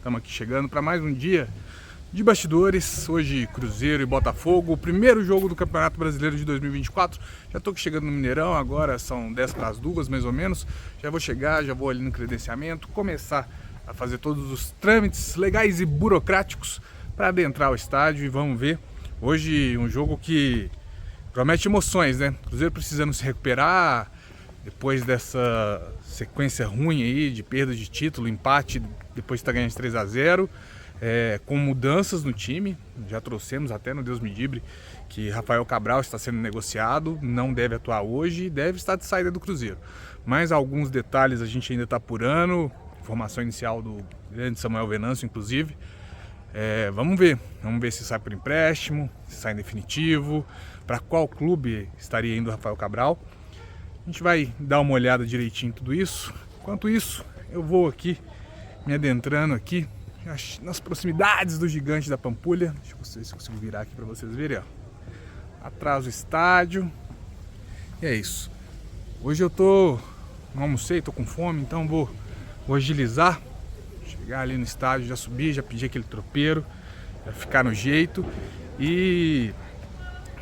Estamos aqui chegando para mais um dia de bastidores. Hoje Cruzeiro e Botafogo, o primeiro jogo do Campeonato Brasileiro de 2024. Já estou chegando no Mineirão, agora são 10 para as 2 mais ou menos. Já vou chegar, já vou ali no credenciamento, começar a fazer todos os trâmites legais e burocráticos para adentrar o estádio e vamos ver. Hoje um jogo que promete emoções, né? Cruzeiro precisando se recuperar depois dessa sequência ruim aí de perda de título, empate depois de estar ganhando de 3-0, com mudanças no time. Já trouxemos até no Deus me livre que Rafael Cabral está sendo negociado, não deve atuar hoje e deve estar de saída do Cruzeiro. Mas alguns detalhes a gente ainda está apurando, informação inicial do grande Samuel Venâncio inclusive. Vamos ver se sai por empréstimo, se sai em definitivo, para qual clube estaria indo o Rafael Cabral. A gente vai dar uma olhada direitinho em tudo isso. Enquanto isso, eu vou aqui, me adentrando aqui, nas proximidades do Gigante da Pampulha. Deixa eu ver se eu consigo virar aqui para vocês verem, ó. Atrás do estádio. E é isso. Hoje eu não almocei, tô com fome, então vou agilizar. Chegar ali no estádio, já subir, já pedir aquele tropeiro, já ficar no jeito. E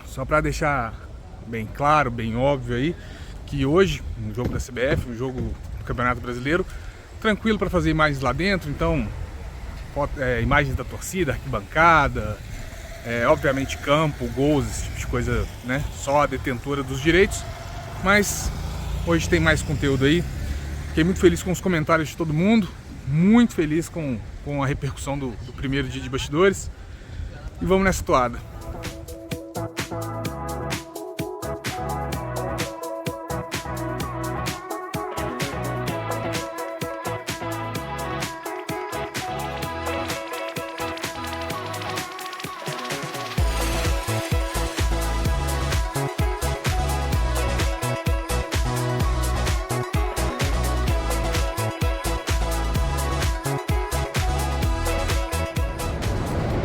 só para deixar bem claro, bem óbvio aí, que hoje, um jogo da CBF, um jogo do Campeonato Brasileiro, tranquilo para fazer imagens lá dentro, então imagens da torcida, arquibancada, obviamente campo, gols, esse tipo de coisa, né? Só a detentora dos direitos, mas hoje tem mais conteúdo aí. Fiquei muito feliz com os comentários de todo mundo, muito feliz com a repercussão do primeiro dia de bastidores e vamos nessa toada.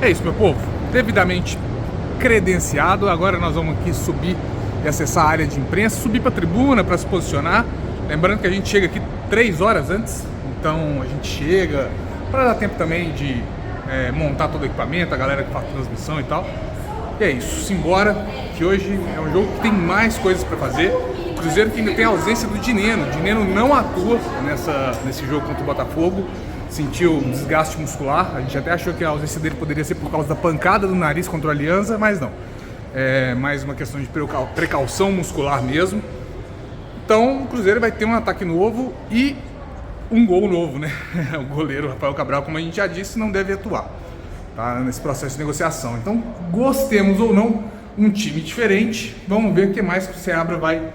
É isso, meu povo, devidamente credenciado. Agora nós vamos aqui subir e acessar a área de imprensa, subir para a tribuna para se posicionar. Lembrando que a gente chega aqui 3 horas antes, então a gente chega para dar tempo também de montar todo o equipamento, a galera que faz transmissão e tal. E é isso, simbora, que hoje é um jogo que tem mais coisas para fazer. O Cruzeiro que ainda tem a ausência do Dineno. O Dineno não atua nesse jogo contra o Botafogo. Sentiu um desgaste muscular, a gente até achou que a ausência dele poderia ser por causa da pancada do nariz contra o Alianza, mas não. É mais uma questão de precaução muscular mesmo. Então o Cruzeiro vai ter um ataque novo e um gol novo, né? O goleiro Rafael Cabral, como a gente já disse, não deve atuar, tá? Nesse processo de negociação. Então, gostemos ou não, um time diferente. Vamos ver o que mais que o Seabra vai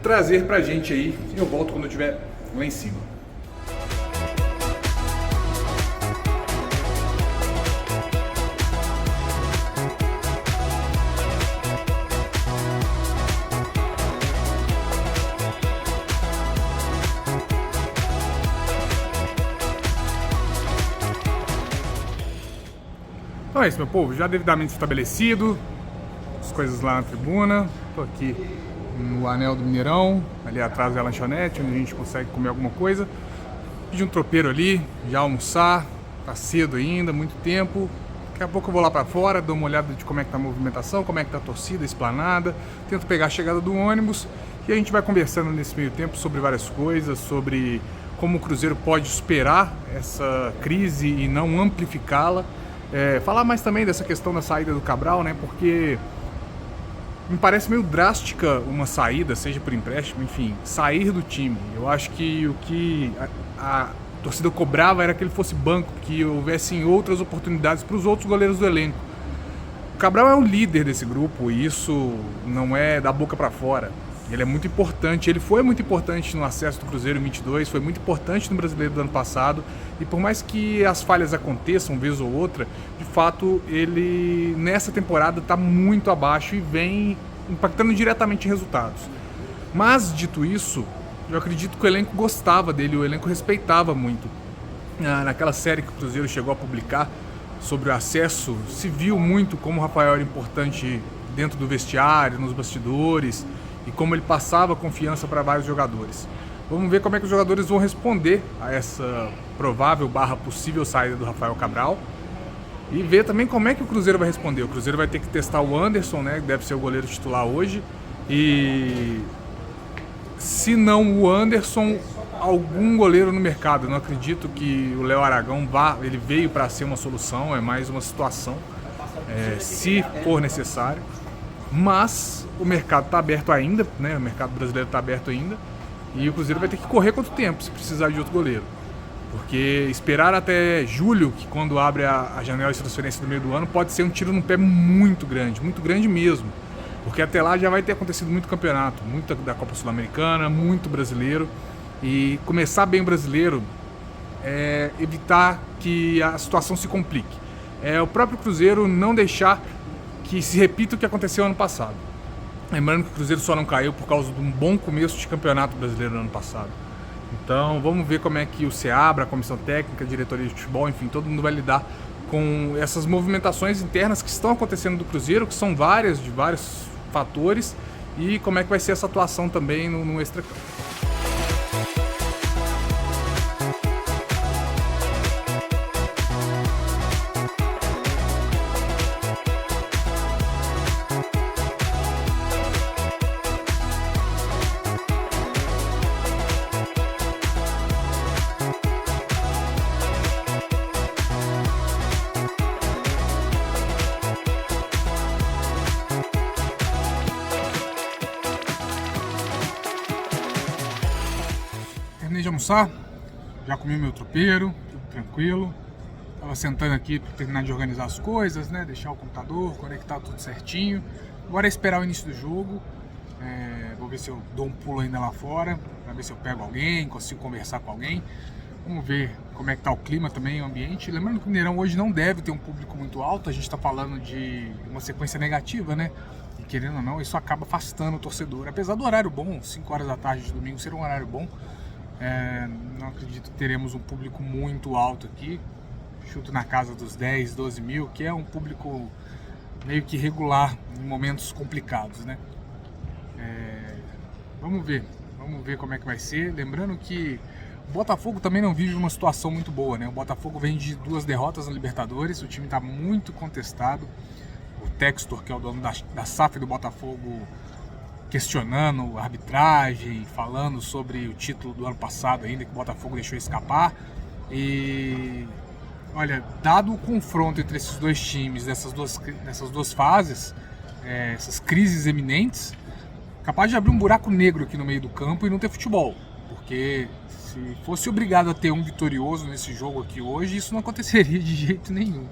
trazer pra gente aí. Eu volto quando eu estiver lá em cima. Então é isso, meu povo, já devidamente estabelecido, as coisas lá na tribuna. Tô aqui no anel do Mineirão, ali atrás é a lanchonete, onde a gente consegue comer alguma coisa. Pedir um tropeiro ali, já almoçar, tá cedo ainda, muito tempo. Daqui a pouco eu vou lá pra fora, dou uma olhada de como é que tá a movimentação, como é que tá a torcida, a esplanada. Tento pegar a chegada do ônibus e a gente vai conversando nesse meio tempo sobre várias coisas, sobre como o Cruzeiro pode superar essa crise e não amplificá-la. Falar mais também dessa questão da saída do Cabral, né? Porque me parece meio drástica uma saída, seja por empréstimo, enfim, sair do time. Eu acho que o que a torcida cobrava era que ele fosse banco, que houvessem outras oportunidades para os outros goleiros do elenco. O Cabral é o líder desse grupo e isso não é da boca para fora. Ele é muito importante, ele foi muito importante no acesso do Cruzeiro em 22, foi muito importante no Brasileiro do ano passado e por mais que as falhas aconteçam vez ou outra, de fato ele nessa temporada está muito abaixo e vem impactando diretamente em resultados. Mas dito isso, eu acredito que o elenco gostava dele, o elenco respeitava muito. Naquela série que o Cruzeiro chegou a publicar sobre o acesso, se viu muito como o Rafael era importante dentro do vestiário, nos bastidores, e como ele passava confiança para vários jogadores. Vamos ver como é que os jogadores vão responder a essa provável / possível saída do Rafael Cabral. E ver também como é que o Cruzeiro vai responder. O Cruzeiro vai ter que testar o Anderson, né? Que deve ser o goleiro titular hoje. E se não o Anderson, algum goleiro no mercado. Eu não acredito que o Léo Aragão ele veio para ser uma solução, é mais uma situação, se for necessário. Mas o mercado está aberto ainda, né? O mercado brasileiro está aberto ainda. E o Cruzeiro vai ter que correr quanto tempo se precisar de outro goleiro. Porque esperar até julho, que quando abre a janela de transferência do meio do ano, pode ser um tiro no pé muito grande mesmo. Porque até lá já vai ter acontecido muito campeonato, muita da Copa Sul-Americana, muito brasileiro. E começar bem o brasileiro é evitar que a situação se complique. É o próprio Cruzeiro não deixar que se repita o que aconteceu ano passado. Lembrando que o Cruzeiro só não caiu por causa de um bom começo de campeonato brasileiro no ano passado. Então vamos ver como é que o SEABRA, a comissão técnica, a diretoria de futebol, enfim, todo mundo vai lidar com essas movimentações internas que estão acontecendo do Cruzeiro, que são várias, de vários fatores, e como é que vai ser essa atuação também no extracampo. Terminei de almoçar, já comi meu tropeiro, tudo tranquilo. Tava sentando aqui para terminar de organizar as coisas, né? Deixar o computador, conectar tudo certinho. Agora é esperar o início do jogo. Vou ver se eu dou um pulo ainda lá fora, para ver se eu pego alguém, consigo conversar com alguém. Vamos ver como é que tá o clima também, o ambiente. Lembrando que o Mineirão hoje não deve ter um público muito alto. A gente está falando de uma sequência negativa, né? E querendo ou não, isso acaba afastando o torcedor. Apesar do horário bom, 5 horas da tarde de domingo ser um horário bom, não acredito que teremos um público muito alto aqui. Chuto na casa dos 10, 12 mil, que é um público meio que regular em momentos complicados, né? Vamos ver como é que vai ser. Lembrando que o Botafogo também não vive uma situação muito boa, né? O Botafogo vem de 2 derrotas na Libertadores, o time está muito contestado. O Textor, que é o dono da SAF do Botafogo, questionando a arbitragem, falando sobre o título do ano passado ainda, que o Botafogo deixou escapar. E olha, dado o confronto entre esses dois times, nessas duas fases, essas crises eminentes, capaz de abrir um buraco negro aqui no meio do campo e não ter futebol. Porque se fosse obrigado a ter um vitorioso nesse jogo aqui hoje, isso não aconteceria de jeito nenhum.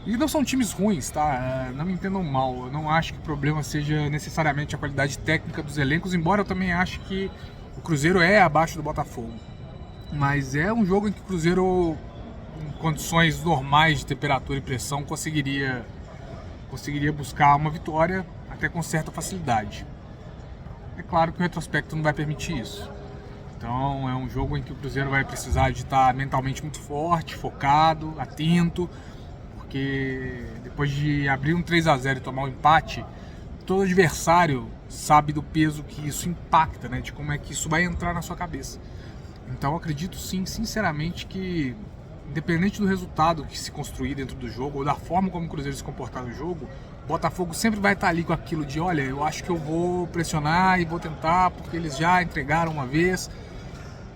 E não são times ruins, tá? Não me entendam mal. Eu não acho que o problema seja necessariamente a qualidade técnica dos elencos, embora eu também ache que o Cruzeiro é abaixo do Botafogo. Mas é um jogo em que o Cruzeiro, em condições normais de temperatura e pressão, conseguiria buscar uma vitória até com certa facilidade. É claro que o retrospecto não vai permitir isso. Então é um jogo em que o Cruzeiro vai precisar de estar mentalmente muito forte, focado, atento, porque depois de abrir um 3-0 e tomar um empate, todo adversário sabe do peso que isso impacta, né? De como é que isso vai entrar na sua cabeça. Então eu acredito sim, sinceramente, que independente do resultado que se construir dentro do jogo ou da forma como o Cruzeiro se comportar no jogo, o Botafogo sempre vai estar ali com aquilo de, olha, eu acho que eu vou pressionar e vou tentar porque eles já entregaram uma vez.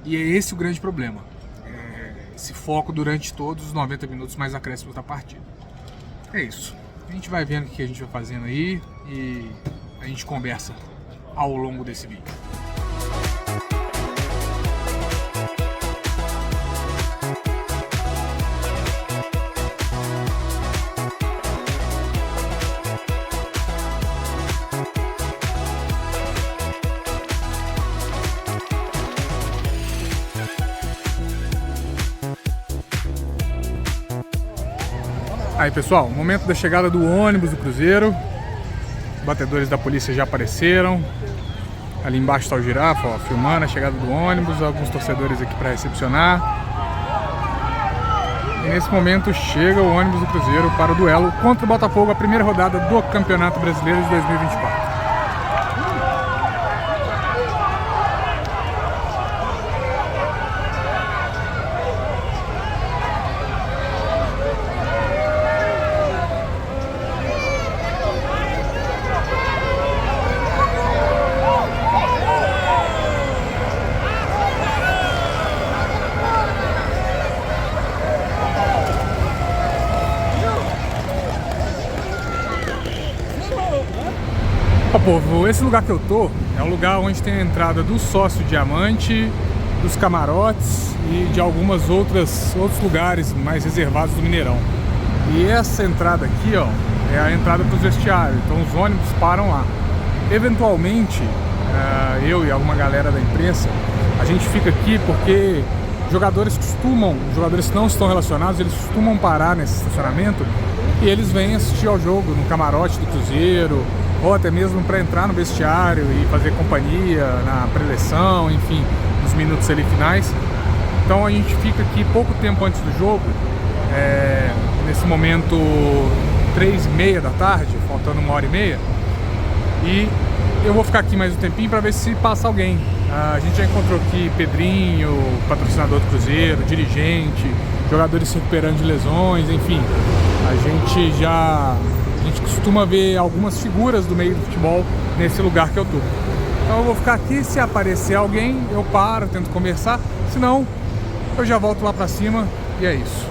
E é esse o grande problema. Esse foco durante todos os 90 minutos mais acréscimos da partida. É isso. A gente vai vendo o que a gente vai fazendo aí e a gente conversa ao longo desse vídeo. Aí pessoal, momento da chegada do ônibus do Cruzeiro. Os batedores da polícia já apareceram. Ali embaixo está o Girafa, ó, filmando a chegada do ônibus. Alguns torcedores aqui para recepcionar. E nesse momento chega o ônibus do Cruzeiro para o duelo contra o Botafogo, a primeira rodada do Campeonato Brasileiro de 2024. povo, esse lugar que eu tô é o lugar onde tem a entrada do sócio diamante, dos camarotes e de algumas outros lugares mais reservados do Mineirão. E essa entrada aqui, ó, é a entrada para os vestiários, então os ônibus param lá. Eventualmente, eu e alguma galera da imprensa, a gente fica aqui porque jogadores que não estão relacionados, eles costumam parar nesse estacionamento e eles vêm assistir ao jogo no camarote do Cruzeiro, ou até mesmo para entrar no vestiário e fazer companhia na preleção, enfim, nos minutos ali finais. Então a gente fica aqui pouco tempo antes do jogo, nesse momento 3h30 da tarde, faltando 1h30, e eu vou ficar aqui mais um tempinho para ver se passa alguém. A gente já encontrou aqui Pedrinho, patrocinador do Cruzeiro, dirigente, jogadores se recuperando de lesões, enfim, a gente costuma ver algumas figuras do meio do futebol nesse lugar que eu tô. Então eu vou ficar aqui, se aparecer alguém, eu paro, tento conversar, senão eu já volto lá pra cima e é isso.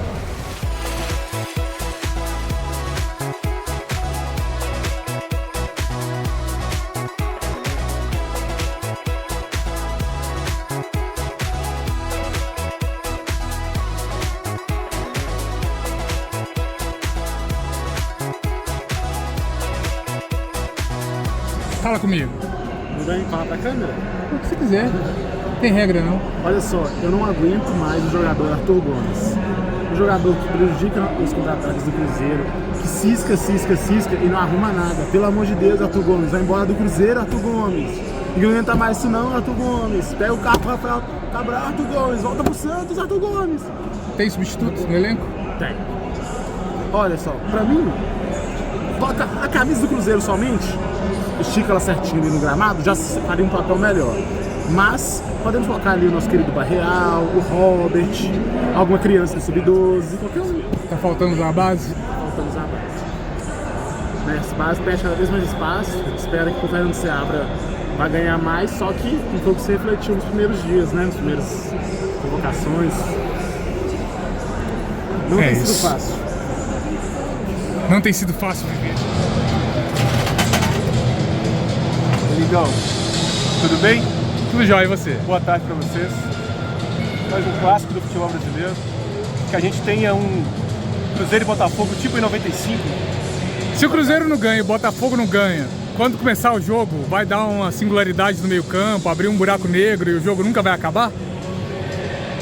Fala comigo. Mudar em falar pra câmera? O que você quiser. Tem regra não. Olha só, eu não aguento mais o jogador Arthur Gomes. O jogador que prejudica os contra-ataques do Cruzeiro, que cisca e não arruma nada. Pelo amor de Deus, Arthur Gomes, vai embora do Cruzeiro, Arthur Gomes. E não aguenta mais isso não, Arthur Gomes. Pega o carro pro Rafael Cabral, Arthur Gomes. Volta pro Santos, Arthur Gomes. Tem substitutos no elenco? Tem. Olha só, pra mim, bota a camisa do Cruzeiro somente, estica ela certinho ali no gramado, já faria um papel melhor. Mas podemos colocar ali o nosso querido Barreal, o Robert, alguma criança sub-12, qualquer um. Tá faltando usar a base? Faltando usar a base. Essa base pede cada vez mais espaço, espera que o Fernando Seabra vai ganhar mais, só que um pouco se refletiu nos primeiros dias, né? Nas primeiras convocações. Não tem sido fácil. Não tem sido fácil viver. Ligão, tudo bem? Tudo jóia, e você? Boa tarde para vocês. Mais um clássico do futebol brasileiro. Que a gente tenha um Cruzeiro e Botafogo tipo em 95. Se o Cruzeiro não ganha e o Botafogo não ganha, quando começar o jogo, vai dar uma singularidade no meio campo, abrir um buraco negro e o jogo nunca vai acabar?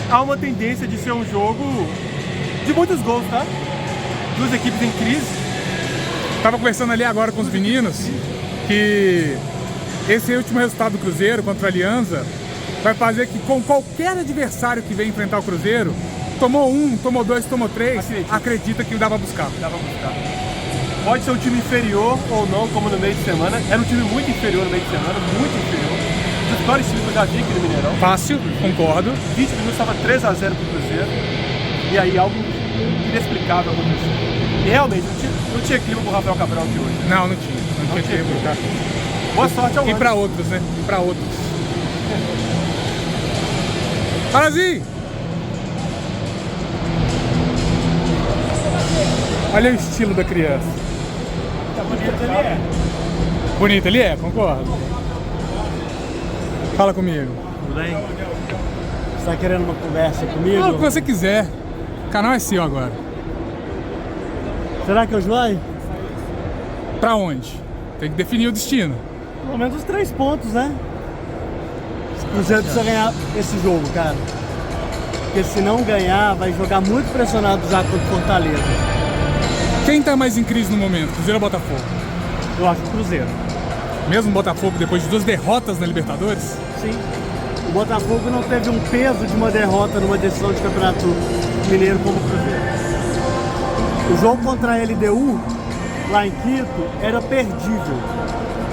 Há uma tendência de ser um jogo de muitos gols, tá? Duas equipes em crise. Tava conversando ali agora com os meninos que esse último resultado do Cruzeiro contra a Alianza vai fazer que com qualquer adversário que vem enfrentar o Cruzeiro, tomou um, tomou dois, tomou três, acredita que dá pra buscar. Dá pra buscar. Pode ser um time inferior ou não, como no meio de semana. Era um time muito inferior no meio de semana, muito inferior. Dos piores times que eu já vi aqui no Mineirão. Fácil, concordo. 20 minutos estava 3-0 pro Cruzeiro. E aí algo inexplicável aconteceu. E realmente, não tinha clima pro Rafael Cabral aqui hoje. Não tinha. Não tinha clima. Tá? Boa sorte ao E pra outros, né? E pra outros. Parazinho! Olha o estilo da criança. Tá bonito ele é. Bonito ele é, concordo. Fala comigo. Tudo bem? Você tá querendo uma conversa comigo? Fala o que você quiser. O canal é seu agora. Será que eu vai? Pra onde? Tem que definir o destino. Pelo menos os 3 pontos, né? O Cruzeiro precisa ganhar esse jogo, cara. Porque se não ganhar, vai jogar muito pressionado já contra o Fortaleza. Quem tá mais em crise no momento? Cruzeiro ou Botafogo? Eu acho que o Cruzeiro. Mesmo o Botafogo depois de 2 derrotas na Libertadores? Sim. O Botafogo não teve um peso de uma derrota numa decisão de campeonato mineiro como o Cruzeiro. O jogo contra a LDU, lá em Quito, era perdível.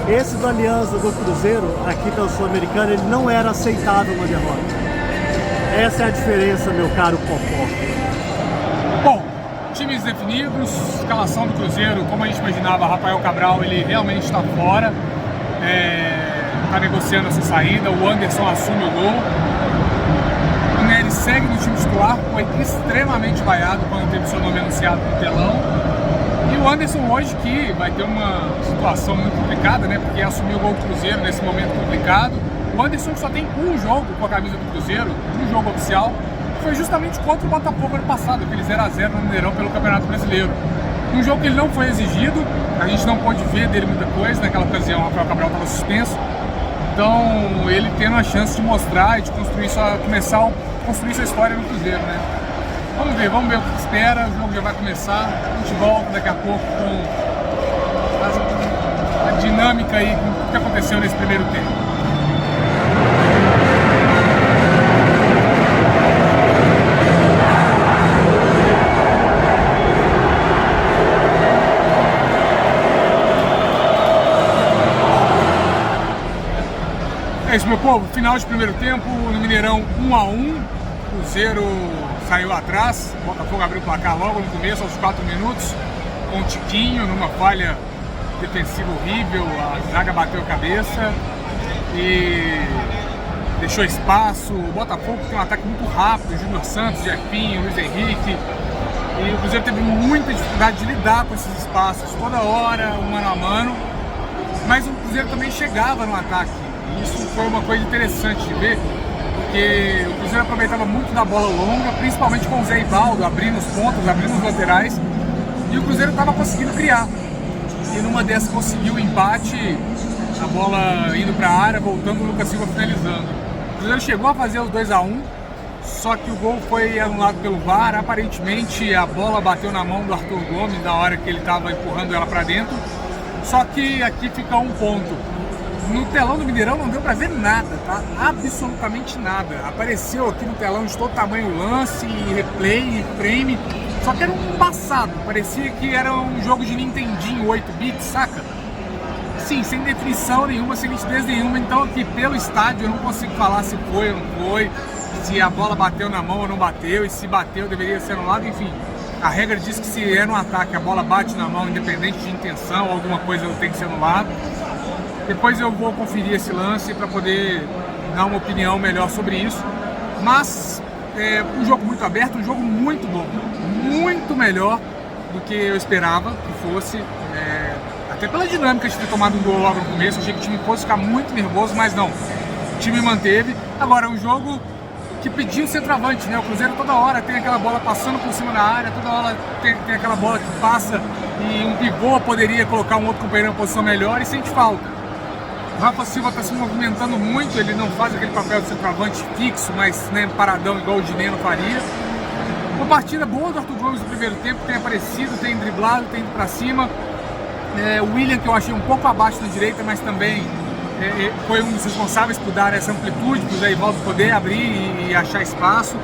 Esse do Alianza do Cruzeiro, aqui pela Sul-Americana, ele não era aceitável uma derrota. Essa é a diferença, meu caro Popó. Bom, times definidos, escalação do Cruzeiro, como a gente imaginava, Rafael Cabral, ele realmente está fora. Está negociando essa saída, o Anderson assume o gol. O Nery segue no time titular, foi extremamente vaiado quando teve seu nome anunciado no telão. E o Anderson hoje, que vai ter uma situação muito complicada, né? Porque assumiu o gol do Cruzeiro nesse momento complicado. O Anderson só tem um jogo com a camisa do Cruzeiro, um jogo oficial, que foi justamente contra o Botafogo ano passado, aquele 0 a 0 no Mineirão pelo Campeonato Brasileiro. Um jogo que ele não foi exigido, a gente não pôde ver dele muita coisa, naquela ocasião o Rafael Cabral estava suspenso. Então ele tendo a chance de mostrar e de construir começar a construir sua história no Cruzeiro, né? Vamos ver o que espera, o jogo já vai começar, a gente volta daqui a pouco com a dinâmica aí, com o que aconteceu nesse primeiro tempo. É isso, meu povo, final de primeiro tempo no Mineirão 1 a 1, Cruzeiro saiu atrás, o Botafogo abriu o placar logo no começo, aos 4 minutos, com o Tiquinho numa falha defensiva horrível, a zaga bateu a cabeça e deixou espaço. O Botafogo tem um ataque muito rápido, Júnior Santos, Jefinho, Luiz Henrique, e o Cruzeiro teve muita dificuldade de lidar com esses espaços, toda hora, um mano a mano, mas o Cruzeiro também chegava no ataque. Isso foi uma coisa interessante de ver, porque o Cruzeiro aproveitava muito da bola longa, principalmente com o Zé Ivaldo, abrindo os pontos, abrindo os laterais, e o Cruzeiro estava conseguindo criar. E numa dessas conseguiu o empate, a bola indo para a área, voltando, o Lucas Silva finalizando. O Cruzeiro chegou a fazer os 2 a 1, só que o gol foi anulado pelo VAR. Aparentemente a bola bateu na mão do Arthur Gomes na hora que ele estava empurrando ela para dentro. Só que aqui fica um ponto. No telão do Mineirão não deu pra ver nada, tá? Absolutamente nada. Apareceu aqui no telão de todo tamanho o lance, replay, e frame, só que era um embaçado. Parecia que era um jogo de Nintendinho 8 bits, saca? Sim, sem definição nenhuma, sem nitidez nenhuma. Então aqui pelo estádio eu não consigo falar se foi ou não foi, se a bola bateu na mão ou não bateu, e se bateu deveria ser anulado, enfim. A regra diz que se é no ataque a bola bate na mão, independente de intenção ou alguma coisa, tem que ser anulado. Depois eu vou conferir esse lance para poder dar uma opinião melhor sobre isso. Mas um jogo muito aberto, um jogo muito bom, muito melhor do que eu esperava que fosse. Até pela dinâmica de ter tomado um gol logo no começo, achei que o time fosse ficar muito nervoso, mas não. O time manteve. Agora, é um jogo que pediu centroavante, né? O Cruzeiro toda hora tem aquela bola passando por cima da área, toda hora tem aquela bola que passa e um pivô poderia colocar um outro companheiro em uma posição melhor e sente falta. O Rafa Silva está se movimentando muito, ele não faz aquele papel de centroavante fixo, mas paradão igual o Dineno faria. Uma partida boa do Arthur Gomes no primeiro tempo, tem aparecido, tem driblado, tem ido para cima. O William, que eu achei um pouco abaixo na direita, mas também foi um dos responsáveis por dar essa amplitude, para o Zé Ivaldo poder abrir e achar espaço.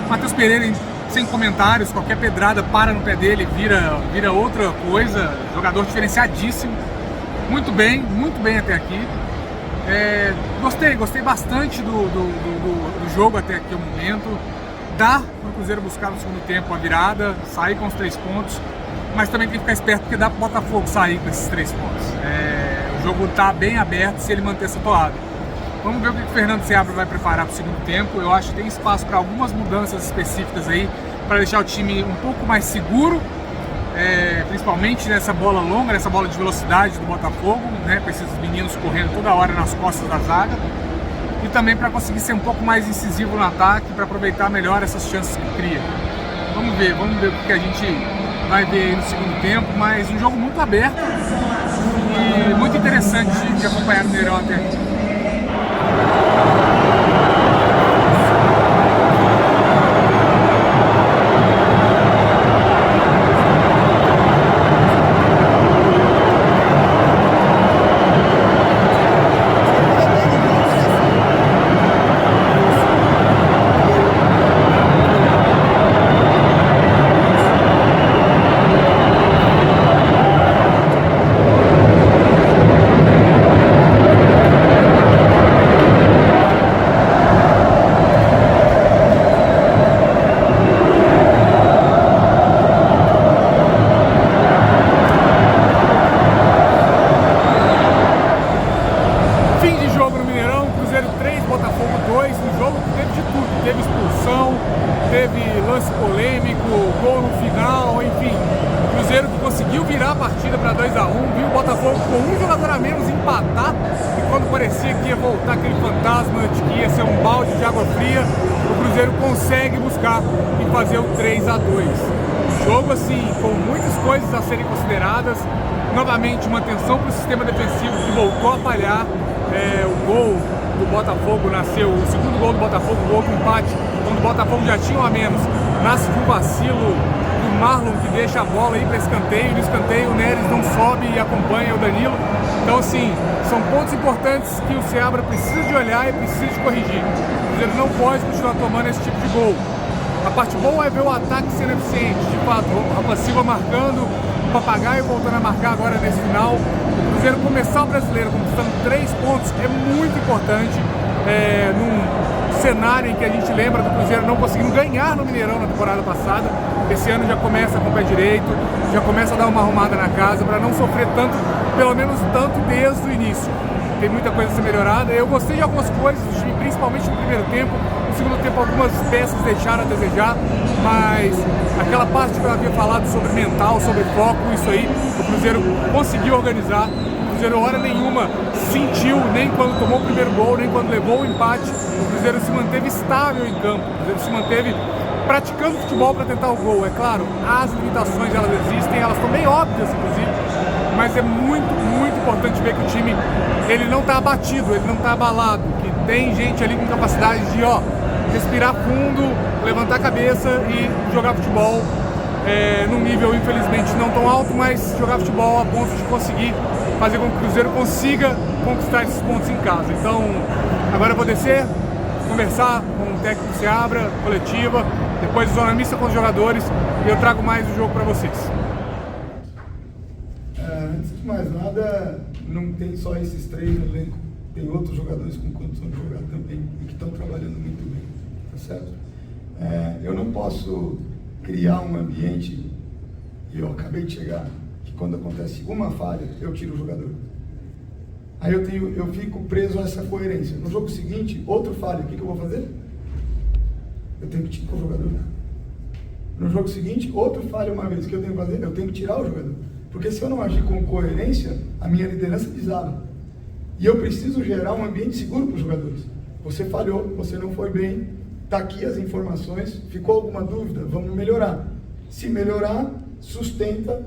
Matheus Pereira, sem comentários, qualquer pedrada para no pé dele, vira outra coisa, jogador diferenciadíssimo. Muito bem até aqui. Gostei bastante do jogo até aqui o momento. Dá para o Cruzeiro buscar no segundo tempo a virada, sair com os 3 pontos, mas também tem que ficar esperto porque dá para o Botafogo sair com esses 3 pontos. O jogo está bem aberto se ele manter essa toada. Vamos ver o que o Fernando Seabra vai preparar para o segundo tempo. Eu acho que tem espaço para algumas mudanças específicas aí, para deixar o time um pouco mais seguro, principalmente nessa bola longa, nessa bola de velocidade do Botafogo, né, para esses meninos correndo toda hora nas costas da zaga, e também para conseguir ser um pouco mais incisivo no ataque, para aproveitar melhor essas chances que cria. Vamos ver o que a gente vai ver aí no segundo tempo, mas um jogo muito aberto e muito interessante de acompanhar no Mineirão até aqui. Cruzeiro que conseguiu virar a partida para 2 a 1, viu o Botafogo com um jogador a menos empatar, e quando parecia que ia voltar aquele fantasma de que ia ser um balde de água fria, o Cruzeiro consegue buscar e fazer o 3 a 2. Jogo assim, com muitas coisas a serem consideradas, novamente uma atenção para o sistema defensivo que voltou a falhar, o gol do Botafogo nasceu, o segundo gol do Botafogo, o gol do empate, quando o Botafogo já tinha um a menos, nasce de um vacilo do Marlon que deixa a bola aí para escanteio, e no escanteio o Neres não sobe e acompanha o Danilo. Então assim, são pontos importantes que o Seabra precisa de olhar e precisa de corrigir. O Cruzeiro não pode continuar tomando esse tipo de gol. A parte boa é ver o ataque sendo eficiente, de fato, o Rafa Silva marcando, o Papagaio voltando a marcar agora nesse final. O Cruzeiro começar o Brasileiro conquistando 3 pontos é muito importante, num cenário em que a gente lembra do Cruzeiro não conseguindo ganhar no Mineirão na temporada passada. Esse ano já começa com o pé direito, já começa a dar uma arrumada na casa para não sofrer tanto, pelo menos tanto desde o início. Tem muita coisa a ser melhorada. Eu gostei de algumas coisas do time, principalmente no primeiro tempo. No segundo tempo algumas peças deixaram a desejar, mas aquela parte que eu havia falado sobre mental, sobre foco, isso aí o Cruzeiro conseguiu organizar. O Cruzeiro hora nenhuma sentiu, nem quando tomou o primeiro gol, nem quando levou o empate. O Cruzeiro se manteve estável em campo, o Cruzeiro se manteve praticando futebol para tentar o gol. É claro, as limitações elas existem, elas são bem óbvias inclusive, mas é muito, muito importante ver que o time ele não está abatido, ele não está abalado, que tem gente ali com capacidade de respirar fundo, levantar a cabeça e jogar futebol num nível infelizmente não tão alto, mas jogar futebol a ponto de conseguir fazer com que o Cruzeiro consiga conquistar esses pontos em casa. Então agora eu vou descer, conversar com o técnico Seabra, coletiva, depois zona mista com os jogadores, e eu trago mais o jogo para vocês. Antes de mais nada, não tem só esses 3 no elenco, tem outros jogadores com condição de jogar também e que estão trabalhando muito bem, tá certo? Eu não posso criar um ambiente, e eu acabei de chegar, que quando acontece uma falha, eu tiro o jogador. Aí eu fico preso a essa coerência. No jogo seguinte, outro falha, o que eu vou fazer? Eu tenho que tirar o jogador. No jogo seguinte, outro falha uma vez, o que eu tenho que fazer? Eu tenho que tirar o jogador. Porque se eu não agir com coerência, a minha liderança desaba. E eu preciso gerar um ambiente seguro para os jogadores. Você falhou, você não foi bem, está aqui as informações, ficou alguma dúvida? Vamos melhorar. Se melhorar, sustenta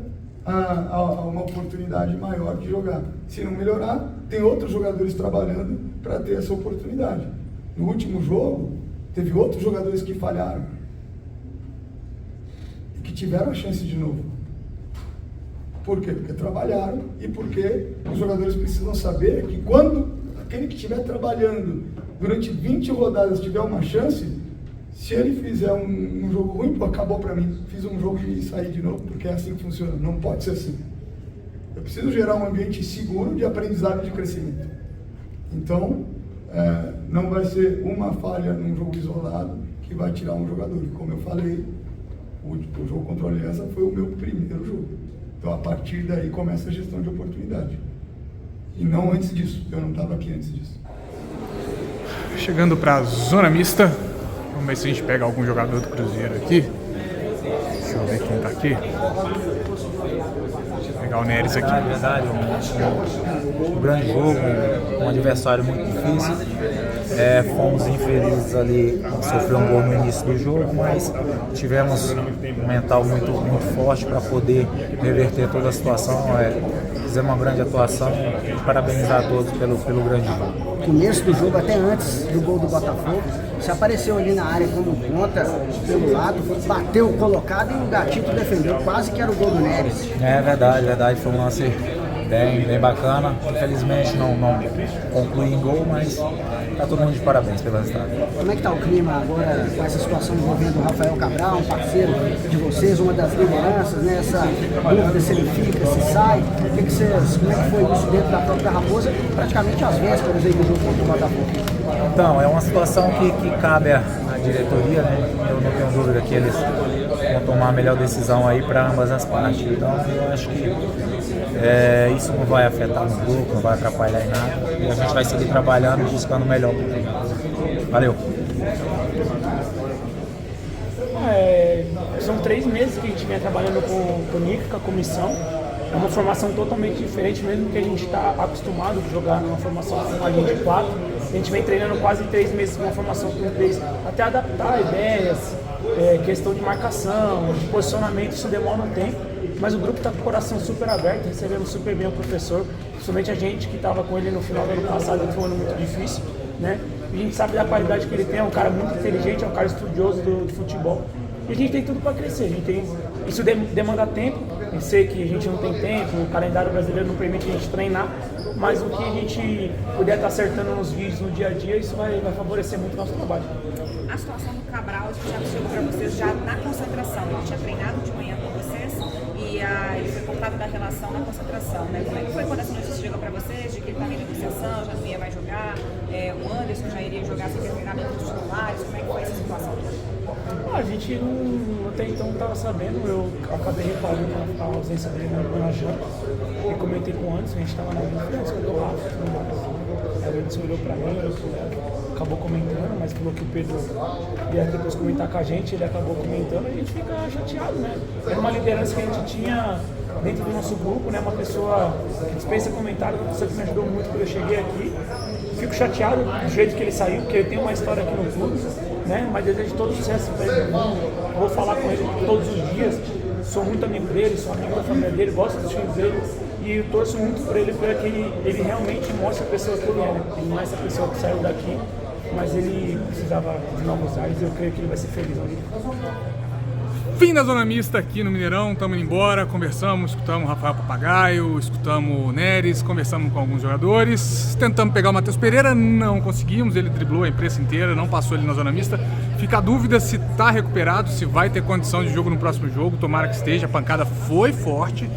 uma oportunidade maior de jogar. Se não melhorar, tem outros jogadores trabalhando para ter essa oportunidade. No último jogo, teve outros jogadores que falharam e que tiveram a chance de novo. Por quê? Porque trabalharam e porque os jogadores precisam saber que quando aquele que estiver trabalhando durante 20 rodadas tiver uma chance, se ele fizer um jogo ruim, pô, acabou para mim. Fiz um jogo e saí de novo, porque é assim que funciona. Não pode ser assim. Eu preciso gerar um ambiente seguro de aprendizado e de crescimento. Então, não vai ser uma falha num jogo isolado que vai tirar um jogador. Como eu falei, o jogo contra o Aliança foi o meu primeiro jogo. Então, a partir daí começa a gestão de oportunidade. E não antes disso. Eu não estava aqui antes disso. Chegando para a zona mista. Vamos ver se a gente pega algum jogador do Cruzeiro aqui. Deixa eu ver quem tá aqui. Vou pegar o Neres aqui. Verdade, um grande jogo, um adversário muito difícil. Fomos infelizes ali, sofreu um gol no início do jogo, mas tivemos um mental muito forte para poder reverter toda a situação. Fizemos uma grande atuação e parabenizar a todos pelo grande jogo. No começo do jogo, até antes do gol do Botafogo, você apareceu ali na área como ponta, pelo lado, bateu colocado e o Gatito defendeu, quase que era o gol do Neres. É verdade, foi um lance bem bacana. Infelizmente não conclui em gol, mas tá todo mundo de parabéns pelo resultado. Como é que tá o clima agora com essa situação envolvendo o Rafael Cabral, um parceiro de vocês, uma das lideranças, né? Essa dúvida se ele fica, se sai, como é que foi isso dentro da própria Raposa, praticamente às vésperas aí do jogo contra o Botafogo? Então, é uma situação que cabe à diretoria, né? Eu não tenho dúvida que eles vão tomar a melhor decisão aí para ambas as partes. Então, eu acho que isso não vai afetar no grupo, não vai atrapalhar em nada. E a gente vai seguir trabalhando e buscando o melhor. Valeu! são 3 meses que a gente vem trabalhando com o Nick, com a comissão. É uma formação totalmente diferente, mesmo que a gente está acostumado a jogar numa formação com uma linha de 4. A gente vem treinando quase 3 meses com uma formação com 3, até adaptar ideias, questão de marcação, de posicionamento, isso demora um tempo. Mas o grupo está com o coração super aberto, recebemos super bem o professor, principalmente a gente que estava com ele no final do ano passado, que foi um ano muito difícil, né? A gente sabe da qualidade que ele tem, é um cara muito inteligente, é um cara estudioso do futebol. E a gente tem tudo para crescer, isso demanda tempo, eu sei que a gente não tem tempo, o calendário brasileiro não permite a gente treinar, mas o que a gente puder estar acertando nos vídeos, no dia a dia, isso vai favorecer muito o nosso trabalho. A situação do Cabral já chegou para vocês já na concentração, ele tinha treinado de manhã com vocês e ele foi cortado da relação na concentração, né? Como é que foi quando essa notícia chegou para vocês, de que ele estava em negociação, já não ia mais jogar, o Anderson já iria jogar sem ter treinado entre os titulares, como é que foi essa situação? A gente até então não estava sabendo, eu acabei reparando a ausência dele na janta e comentei com o Anderson, a gente estava na vida, escutou o Rafa, o Anderson olhou para mim, olhou para o Léo, acabou comentando, mas falou que o Pedro ia depois comentar com a gente, ele acabou comentando, a gente fica chateado, né? Era uma liderança que a gente tinha dentro do nosso grupo, né? Uma pessoa que dispensa comentários, uma pessoa que me ajudou muito quando eu cheguei aqui. Fico chateado do jeito que ele saiu, porque ele tem uma história aqui no clube, né? Mas desejo todo sucesso para ele no mundo. Vou falar com ele todos os dias. Sou muito amigo dele, sou amigo da família dele, gosto dos filhos dele e eu torço muito por ele para que ele realmente mostre a pessoa que ele é, né? Ele não é essa pessoa que saiu daqui, mas ele precisava de novos ares e eu creio que ele vai ser feliz ali. Fim da Zona Mista aqui no Mineirão, estamos indo embora, conversamos, escutamos o Rafael Papagaio, escutamos o Neres, conversamos com alguns jogadores, tentamos pegar o Matheus Pereira, não conseguimos, ele driblou a imprensa inteira, não passou ele na Zona Mista. Fica a dúvida se está recuperado, se vai ter condição de jogo no próximo jogo, tomara que esteja, a pancada foi forte,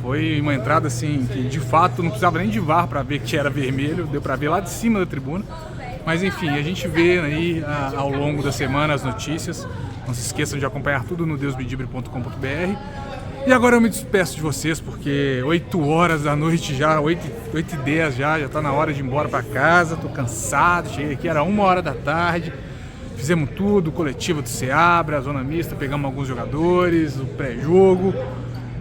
foi uma entrada assim que de fato não precisava nem de VAR para ver que era vermelho, deu para ver lá de cima da tribuna. Mas enfim, a gente vê aí ao longo da semana as notícias. Não se esqueçam de acompanhar tudo no deusmedibre.com.br. E agora eu me despeço de vocês, porque 8 horas da noite já, 8h10 já tá na hora de ir embora para casa. Tô cansado, cheguei aqui, era 1h da tarde. Fizemos tudo, coletivo do Seabra, a Zona Mista, pegamos alguns jogadores, o pré-jogo.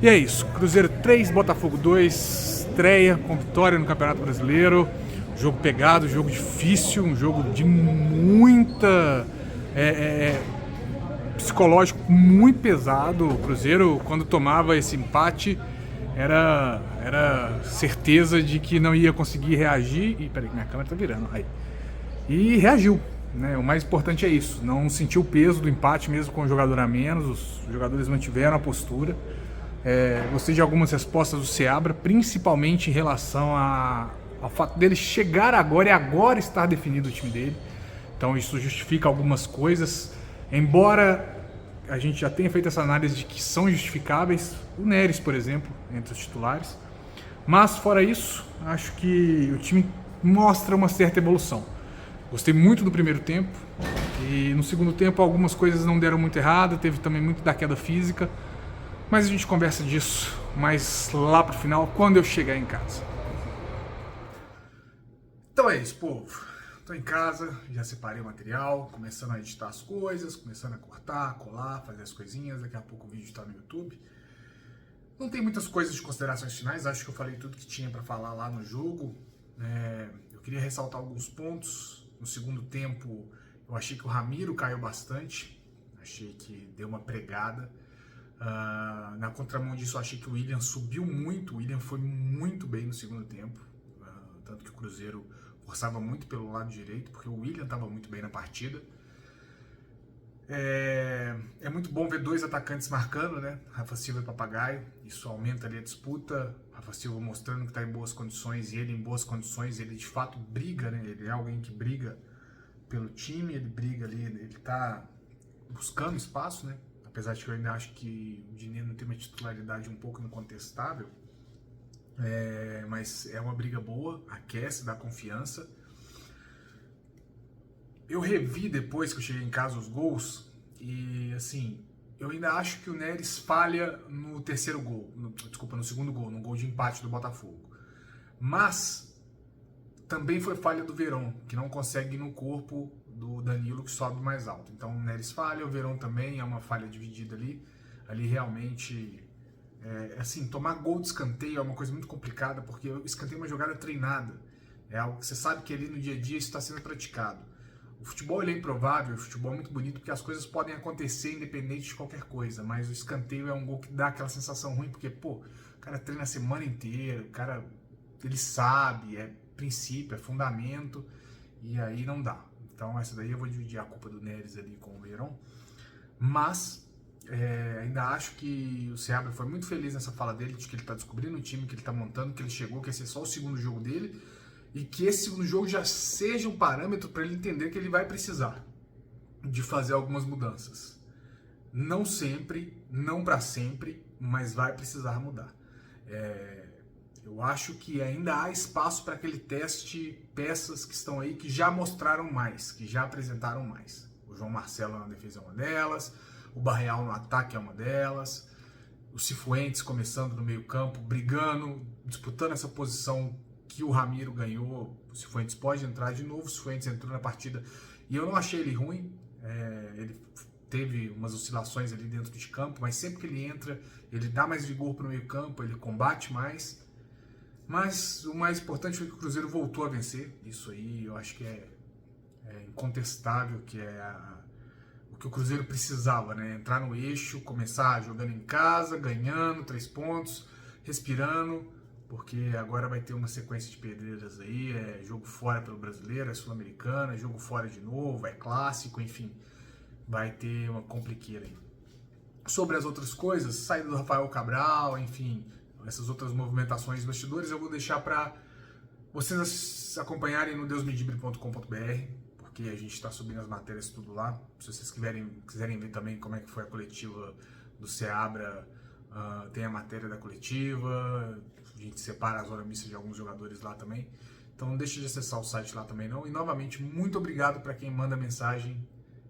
E é isso, Cruzeiro 3, Botafogo 2, estreia com vitória no Campeonato Brasileiro. Jogo pegado, jogo difícil, um jogo de muita... psicológico muito pesado. O Cruzeiro, quando tomava esse empate, era certeza de que não ia conseguir reagir. E peraí, que minha câmera tá virando. Aí. E reagiu, né? O mais importante é isso, não sentiu o peso do empate mesmo com o jogador a menos. Os jogadores mantiveram a postura. Gostei de algumas respostas do Seabra, principalmente em relação ao fato dele chegar agora e agora estar definido o time dele. Então isso justifica algumas coisas. Embora a gente já tenha feito essa análise de que são justificáveis, o Neres, por exemplo, entre os titulares. Mas, fora isso, acho que o time mostra uma certa evolução. Gostei muito do primeiro tempo e no segundo tempo algumas coisas não deram muito errado, teve também muito da queda física, mas a gente conversa disso mais lá pro final, quando eu chegar em casa. Então é isso, povo. Estou em casa, já separei o material, começando a editar as coisas, começando a cortar, colar, fazer as coisinhas. Daqui a pouco o vídeo está no YouTube. Não tem muitas coisas de considerações finais, acho que eu falei tudo que tinha para falar lá no jogo. Eu queria ressaltar alguns pontos. No segundo tempo, eu achei que o Ramiro caiu bastante, achei que deu uma pregada. Na contramão disso, eu achei que o William subiu muito, o William foi muito bem no segundo tempo, tanto que o Cruzeiro forçava muito pelo lado direito, porque o William estava muito bem na partida. É muito bom ver dois atacantes marcando, né? Rafa Silva e Papagaio. Isso aumenta ali a disputa. Rafa Silva mostrando que está em boas condições e ele em boas condições. Ele de fato briga, né? Ele é alguém que briga pelo time, ele briga ali, ele está buscando espaço, né? Apesar de que eu ainda acho que o Diniz não tem uma titularidade um pouco incontestável. Mas é uma briga boa, aquece, dá confiança. Eu revi depois que eu cheguei em casa os gols e assim, eu ainda acho que o Neres falha no terceiro gol, no segundo gol, no gol de empate do Botafogo. Mas também foi falha do Verón, que não consegue ir no corpo do Danilo, que sobe mais alto. Então o Neres falha, o Verón também é uma falha dividida ali. ali realmente, assim, tomar gol de escanteio é uma coisa muito complicada, porque o escanteio é uma jogada treinada, é algo que você sabe que ali no dia a dia isso está sendo praticado. O futebol ele é improvável, o futebol é muito bonito porque as coisas podem acontecer independente de qualquer coisa, mas o escanteio é um gol que dá aquela sensação ruim, porque, pô, o cara treina a semana inteira, o cara, ele sabe, é princípio, é fundamento, e aí não dá. Então essa daí eu vou dividir a culpa do Neres ali com o Verón, mas ainda acho que o Seabra foi muito feliz nessa fala dele, de que ele está descobrindo o time que ele está montando, que ele chegou, que esse é só o segundo jogo dele, e que esse segundo jogo já seja um parâmetro para ele entender que ele vai precisar de fazer algumas mudanças. Não sempre, não para sempre, mas vai precisar mudar. Eu acho que ainda há espaço para que ele teste peças que estão aí, que já mostraram mais, que já apresentaram mais. O João Marcelo na defesa é uma delas, o Barreal no ataque é uma delas, o Cifuentes começando no meio campo, brigando, disputando essa posição que o Ramiro ganhou. O Cifuentes pode entrar de novo, o Cifuentes entrou na partida e eu não achei ele ruim, ele teve umas oscilações ali dentro de campo, mas sempre que ele entra, ele dá mais vigor para o meio campo, ele combate mais. Mas o mais importante foi que o Cruzeiro voltou a vencer, isso aí eu acho que é incontestável, que o que o Cruzeiro precisava, né? Entrar no eixo, começar jogando em casa, ganhando 3 pontos, respirando, porque agora vai ter uma sequência de pedreiras aí, jogo fora pelo Brasileiro, é Sul-Americana, jogo fora de novo, é clássico, enfim, vai ter uma compliqueira aí. Sobre as outras coisas, saída do Rafael Cabral, enfim, essas outras movimentações dos bastidores, eu vou deixar para vocês acompanharem no deusmedibre.com.br, porque a gente está subindo as matérias tudo lá. Se vocês quiserem ver também como é que foi a coletiva do Seabra, tem a matéria da coletiva, a gente separa as horas mista de alguns jogadores lá também. Então não deixe de acessar o site lá também não. E novamente, muito obrigado para quem manda mensagem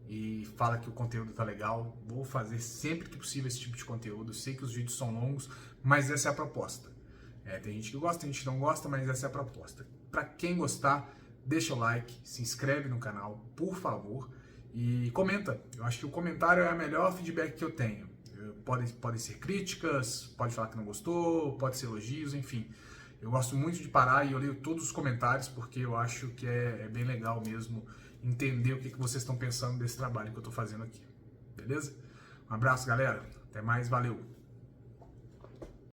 e fala que o conteúdo tá legal. Vou fazer sempre que possível esse tipo de conteúdo. Sei que os vídeos são longos, mas essa é a proposta. Tem gente que gosta, tem gente que não gosta, mas essa é a proposta. Para quem gostar, deixa o like, se inscreve no canal, por favor, e comenta. Eu acho que o comentário é o melhor feedback que eu tenho. Podem ser críticas, pode falar que não gostou, pode ser elogios, enfim. Eu gosto muito de parar e eu leio todos os comentários, porque eu acho que é bem legal mesmo entender o que vocês estão pensando desse trabalho que eu estou fazendo aqui. Beleza? Um abraço, galera. Até mais, valeu!